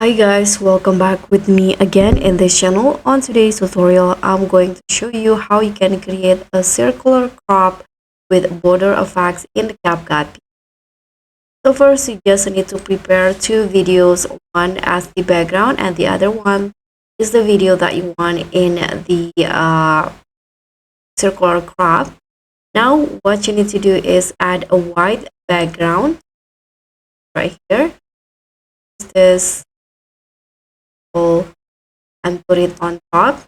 Hi guys, welcome back with me again in this channel. On today's tutorial, I'm going to show you how you can create a circular crop with border effects in the CapCut PC. So first, you just need to prepare two videos, one as the background and the other one is the video that you want in the circular crop. Now, what you need to do is add a white background right here. This and put it on top.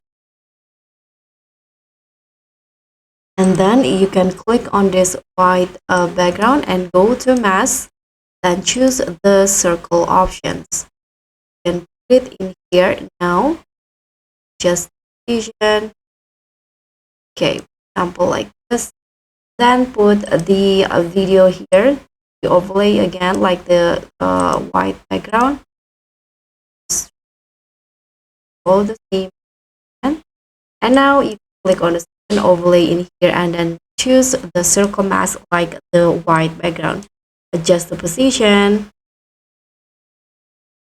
And then you can click on this white background and go to mask, then choose the circle options. You can put it in here now, just vision. Okay, example like this. Then put the video here, the overlay again like the white background. All the same. And now you click on the second overlay in here and then choose the circle mask like the white background. Adjust the position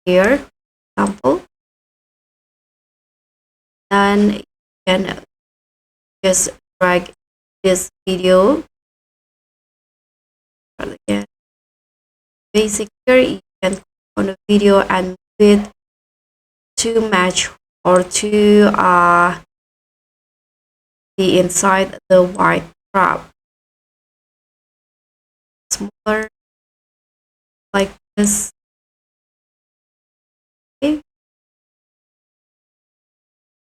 here, example. Then you can just drag this video again. Basic here, you can click on the video and move it to match or to be inside the white crop. Smaller like this.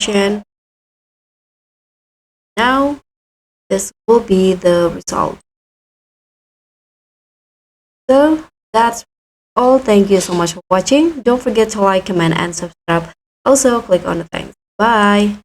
Okay. Now this will be the result. So that's all. Thank you so much for watching. Don't forget to like, comment, and subscribe. Also, click on the thanks. Bye.